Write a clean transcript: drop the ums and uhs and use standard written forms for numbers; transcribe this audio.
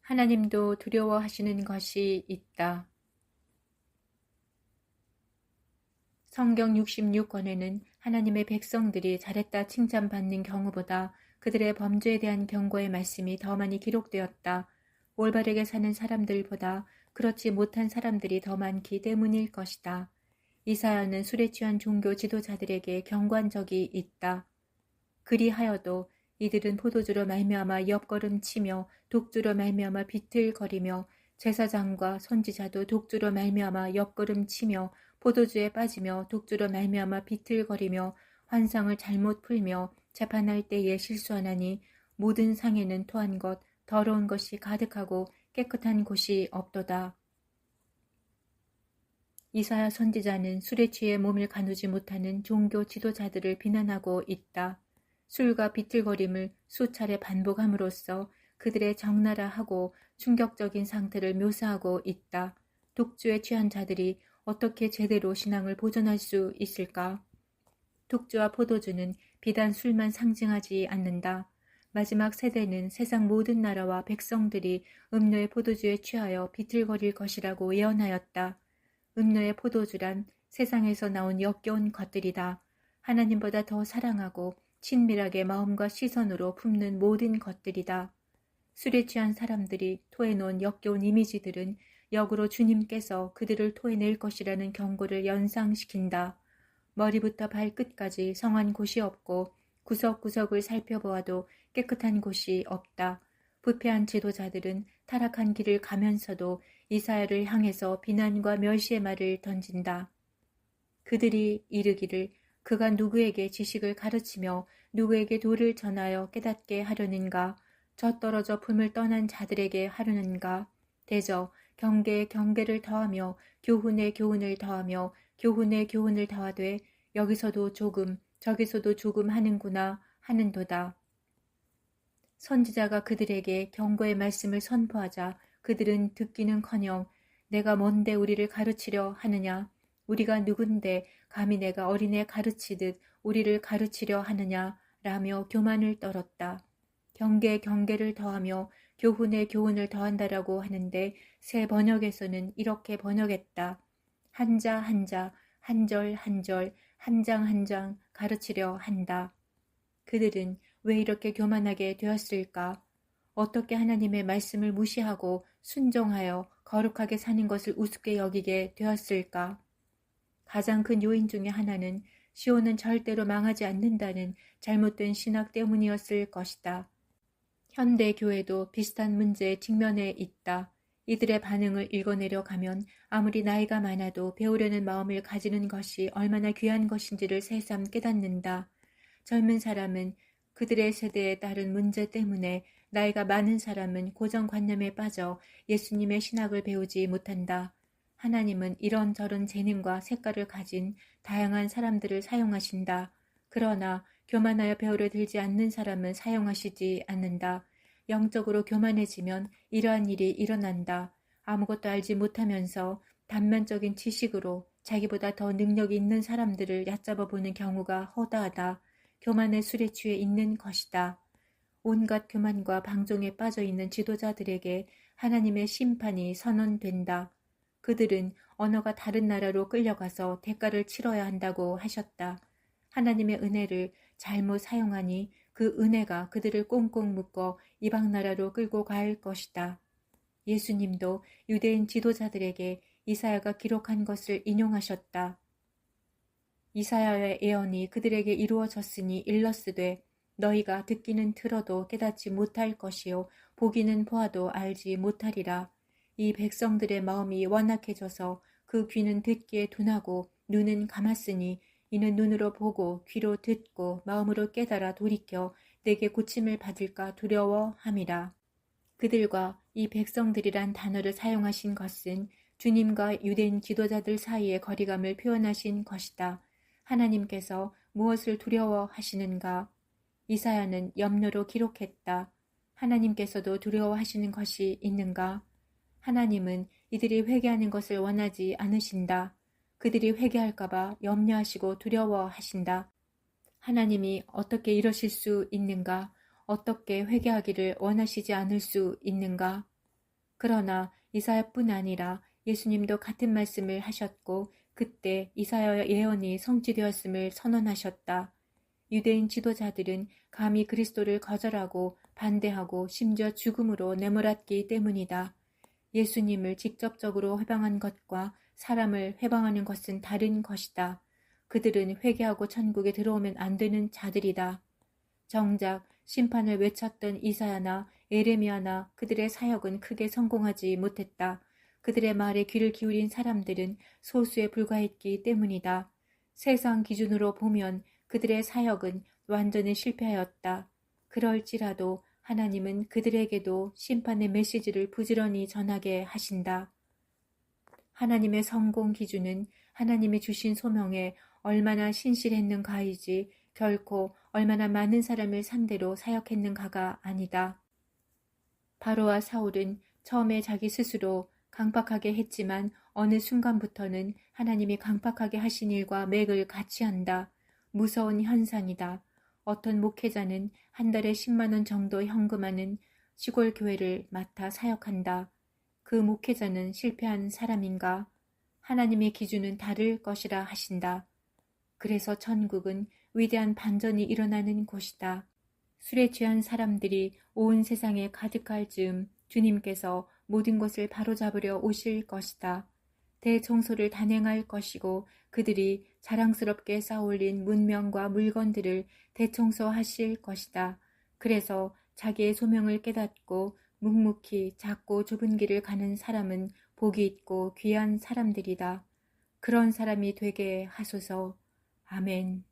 하나님도 두려워하시는 것이 있다. 성경 66권에는 하나님의 백성들이 잘했다 칭찬받는 경우보다 그들의 범죄에 대한 경고의 말씀이 더 많이 기록되었다. 올바르게 사는 사람들보다 그렇지 못한 사람들이 더 많기 때문일 것이다. 이사야는 술에 취한 종교 지도자들에게 경고한 적이 있다. 그리하여도 이들은 포도주로 말미암아 옆걸음치며 독주로 말미암아 비틀거리며 제사장과 선지자도 독주로 말미암아 옆걸음치며 포도주에 빠지며 독주로 말미암아 비틀거리며 환상을 잘못 풀며 재판할 때에 실수하나니 모든 상에는 토한 것 더러운 것이 가득하고 깨끗한 곳이 없도다. 이사야 선지자는 술에 취해 몸을 가누지 못하는 종교 지도자들을 비난하고 있다. 술과 비틀거림을 수차례 반복함으로써 그들의 적나라하고 충격적인 상태를 묘사하고 있다. 독주에 취한 자들이 어떻게 제대로 신앙을 보존할 수 있을까? 독주와 포도주는 비단 술만 상징하지 않는다. 마지막 세대는 세상 모든 나라와 백성들이 음료의 포도주에 취하여 비틀거릴 것이라고 예언하였다. 음료의 포도주란 세상에서 나온 역겨운 것들이다. 하나님보다 더 사랑하고 친밀하게 마음과 시선으로 품는 모든 것들이다. 술에 취한 사람들이 토해놓은 역겨운 이미지들은 역으로 주님께서 그들을 토해낼 것이라는 경고를 연상시킨다. 머리부터 발끝까지 성한 곳이 없고 구석구석을 살펴보아도 깨끗한 곳이 없다. 부패한 지도자들은 타락한 길을 가면서도 이사야를 향해서 비난과 멸시의 말을 던진다. 그들이 이르기를 그가 누구에게 지식을 가르치며 누구에게 도를 전하여 깨닫게 하려는가? 젖떨어져 품을 떠난 자들에게 하려는가? 대저 경계에 경계를 더하며 교훈에 교훈을 더하며 교훈에 교훈을 더하되 여기서도 조금 저기서도 조금 하는구나 하는도다. 선지자가 그들에게 경고의 말씀을 선포하자 그들은 듣기는커녕 내가 뭔데 우리를 가르치려 하느냐? 우리가 누군데 감히 내가 어린애 가르치듯 우리를 가르치려 하느냐? 라며 교만을 떨었다. 경계에 경계를 더하며 교훈에 교훈을 더한다라고 하는데 새 번역에서는 이렇게 번역했다. 한자 한자, 한절 한절, 한 장 한 장 가르치려 한다. 그들은 왜 이렇게 교만하게 되었을까? 어떻게 하나님의 말씀을 무시하고 순종하여 거룩하게 사는 것을 우습게 여기게 되었을까? 가장 큰 요인 중에 하나는 시온은 절대로 망하지 않는다는 잘못된 신학 때문이었을 것이다. 현대 교회도 비슷한 문제에 직면해 있다. 이들의 반응을 읽어내려 가면 아무리 나이가 많아도 배우려는 마음을 가지는 것이 얼마나 귀한 것인지를 새삼 깨닫는다. 젊은 사람은 그들의 세대에 따른 문제 때문에 나이가 많은 사람은 고정관념에 빠져 예수님의 신학을 배우지 못한다. 하나님은 이런저런 재능과 색깔을 가진 다양한 사람들을 사용하신다. 그러나 교만하여 배우려 들지 않는 사람은 사용하시지 않는다. 영적으로 교만해지면 이러한 일이 일어난다. 아무것도 알지 못하면서 단면적인 지식으로 자기보다 더 능력이 있는 사람들을 얕잡아 보는 경우가 허다하다. 교만의 술에 취해 있는 것이다. 온갖 교만과 방종에 빠져 있는 지도자들에게 하나님의 심판이 선언된다. 그들은 언어가 다른 나라로 끌려가서 대가를 치러야 한다고 하셨다. 하나님의 은혜를 잘못 사용하니 그 은혜가 그들을 꽁꽁 묶어 이방 나라로 끌고 갈 것이다. 예수님도 유대인 지도자들에게 이사야가 기록한 것을 인용하셨다. 이사야의 예언이 그들에게 이루어졌으니 일러스되 너희가 듣기는 들어도 깨닫지 못할 것이요 보기는 보아도 알지 못하리라. 이 백성들의 마음이 완악해져서 그 귀는 듣기에 둔하고 눈은 감았으니 이는 눈으로 보고 귀로 듣고 마음으로 깨달아 돌이켜 내게 고침을 받을까 두려워함이라. 그들과 이 백성들이란 단어를 사용하신 것은 주님과 유대인 지도자들 사이의 거리감을 표현하신 것이다. 하나님께서 무엇을 두려워하시는가? 이사야는 염려로 기록했다. 하나님께서도 두려워하시는 것이 있는가? 하나님은 이들이 회개하는 것을 원하지 않으신다. 그들이 회개할까봐 염려하시고 두려워하신다. 하나님이 어떻게 이러실 수 있는가? 어떻게 회개하기를 원하시지 않을 수 있는가? 그러나 이사야뿐 아니라 예수님도 같은 말씀을 하셨고 그때 이사야 예언이 성취되었음을 선언하셨다. 유대인 지도자들은 감히 그리스도를 거절하고 반대하고 심지어 죽음으로 내몰았기 때문이다. 예수님을 직접적으로 회방한 것과 사람을 회방하는 것은 다른 것이다. 그들은 회개하고 천국에 들어오면 안 되는 자들이다. 정작 심판을 외쳤던 이사야나 에레미야나 그들의 사역은 크게 성공하지 못했다. 그들의 말에 귀를 기울인 사람들은 소수에 불과했기 때문이다. 세상 기준으로 보면 그들의 사역은 완전히 실패하였다. 그럴지라도 하나님은 그들에게도 심판의 메시지를 부지런히 전하게 하신다. 하나님의 성공 기준은 하나님이 주신 소명에 얼마나 신실했는가이지 결코 얼마나 많은 사람을 상대로 사역했는가가 아니다. 바로와 사울은 처음에 자기 스스로 강팍하게 했지만 어느 순간부터는 하나님이 강팍하게 하신 일과 맥을 같이 한다. 무서운 현상이다. 어떤 목회자는 한 달에 10만 원 정도 현금하는 시골 교회를 맡아 사역한다. 그 목회자는 실패한 사람인가? 하나님의 기준은 다를 것이라 하신다. 그래서 천국은 위대한 반전이 일어나는 곳이다. 술에 취한 사람들이 온 세상에 가득할 즈음 주님께서 모든 것을 바로잡으려 오실 것이다. 대청소를 단행할 것이고 그들이 자랑스럽게 쌓아올린 문명과 물건들을 대청소하실 것이다. 그래서 자기의 소명을 깨닫고 묵묵히 작고 좁은 길을 가는 사람은 복이 있고 귀한 사람들이다. 그런 사람이 되게 하소서. 아멘.